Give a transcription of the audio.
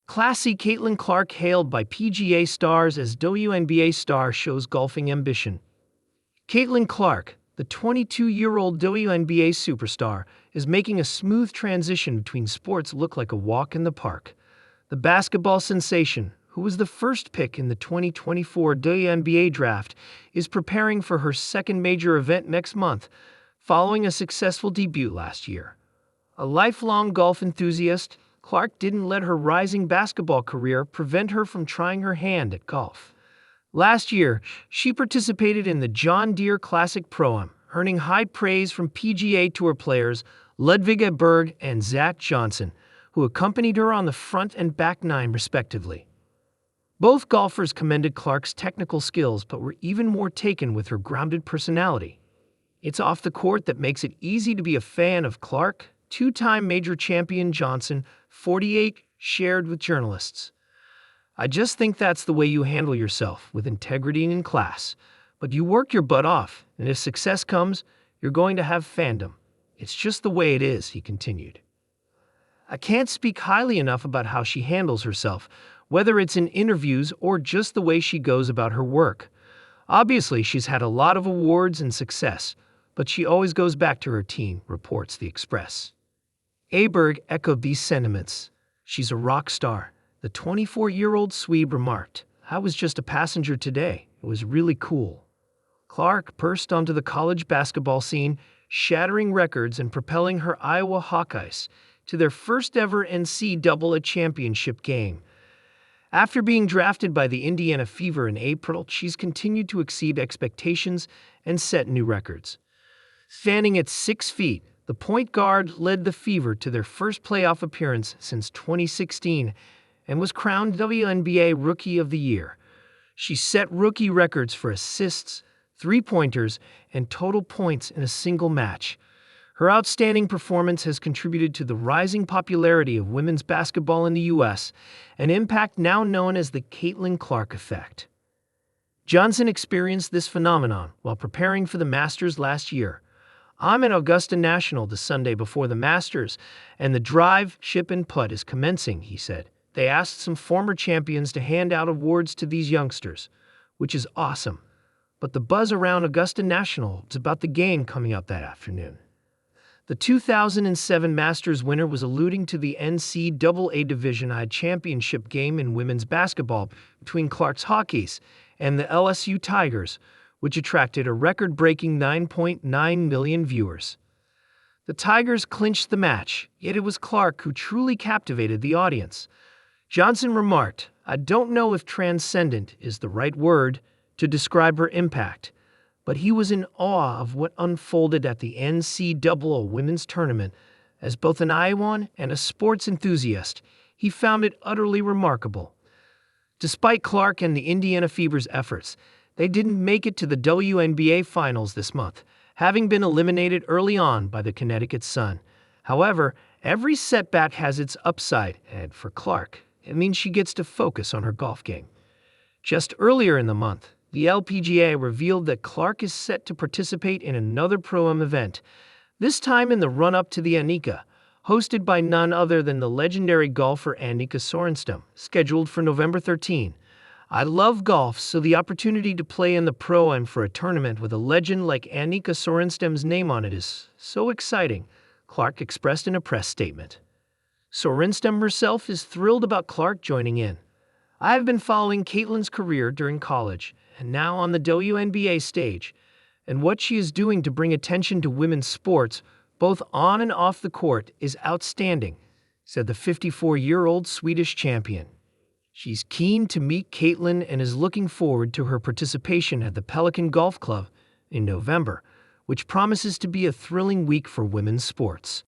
Classy Caitlin Clark hailed by PGA stars as WNBA star shows golfing ambition. Caitlin Clark, the 22-year-old WNBA superstar, is making a smooth transition between sports look like a walk in the park. The basketball sensation, who was the first pick in the 2024 WNBA draft, is preparing for her second major event next month, following a successful debut last year. A lifelong golf enthusiast, Clark didn't let her rising basketball career prevent her from trying her hand at golf. Last year, she participated in the John Deere Classic Pro-Am, earning high praise from PGA Tour players Ludvig Berg and Zach Johnson, who accompanied her on the front and back nine respectively. Both golfers commended Clark's technical skills but were even more taken with her grounded personality. It's off the court that makes it easy to be a fan of Clark, two-time major champion Johnson, 48, shared with journalists. I just think that's the way you handle yourself, with integrity and class. But you work your butt off, and if success comes, you're going to have fandom. It's just the way it is, he continued. I can't speak highly enough about how she handles herself, whether it's in interviews or just the way she goes about her work. Obviously, she's had a lot of awards and success, but she always goes back to her team, reports The Express. Aberg echoed these sentiments. She's a rock star, the 24-year-old Swede remarked. I was just a passenger today. It was really cool. Clark burst onto the college basketball scene, shattering records and propelling her Iowa Hawkeyes to their first-ever NCAA championship game. After being drafted by the Indiana Fever in April, she's continued to exceed expectations and set new records. Standing at 6 feet, the point guard led the Fever to their first playoff appearance since 2016 and was crowned WNBA Rookie of the Year. She set rookie records for assists, three-pointers, and total points in a single match. Her outstanding performance has contributed to the rising popularity of women's basketball in the U.S., an impact now known as the Caitlin Clark effect. Johnson experienced this phenomenon while preparing for the Masters last year. I'm at Augusta National the Sunday before the Masters, and the drive, chip, and putt is commencing, he said. They asked some former champions to hand out awards to these youngsters, which is awesome. But the buzz around Augusta National is about the game coming up that afternoon. The 2007 Masters winner was alluding to the NCAA Division I championship game in women's basketball between Clark's Hawkeyes and the LSU Tigers, which attracted a record-breaking 9.9 million viewers. The Tigers clinched the match, yet it was Clark who truly captivated the audience. Johnson remarked, I don't know if transcendent is the right word to describe her impact, but he was in awe of what unfolded at the NCAA Women's Tournament. As both an Iowan and a sports enthusiast, he found it utterly remarkable. Despite Clark and the Indiana Fever's efforts, they didn't make it to the WNBA Finals this month, having been eliminated early on by the Connecticut Sun. However, every setback has its upside, and for Clark, it means she gets to focus on her golf game. Just earlier in the month, the LPGA revealed that Clark is set to participate in another Pro-Am event, this time in the run-up to the Annika, hosted by none other than the legendary golfer Annika Sorenstam, scheduled for November 13. I love golf, so the opportunity to play in the Pro-Am for a tournament with a legend like Annika Sorenstam's name on it is so exciting, Clark expressed in a press statement. Sorenstam herself is thrilled about Clark joining in. I have been following Caitlin's career during college and now on the WNBA stage, and what she is doing to bring attention to women's sports, both on and off the court, is outstanding, said the 54-year-old Swedish champion. She's keen to meet Caitlin and is looking forward to her participation at the Pelican Golf Club in November, which promises to be a thrilling week for women's sports.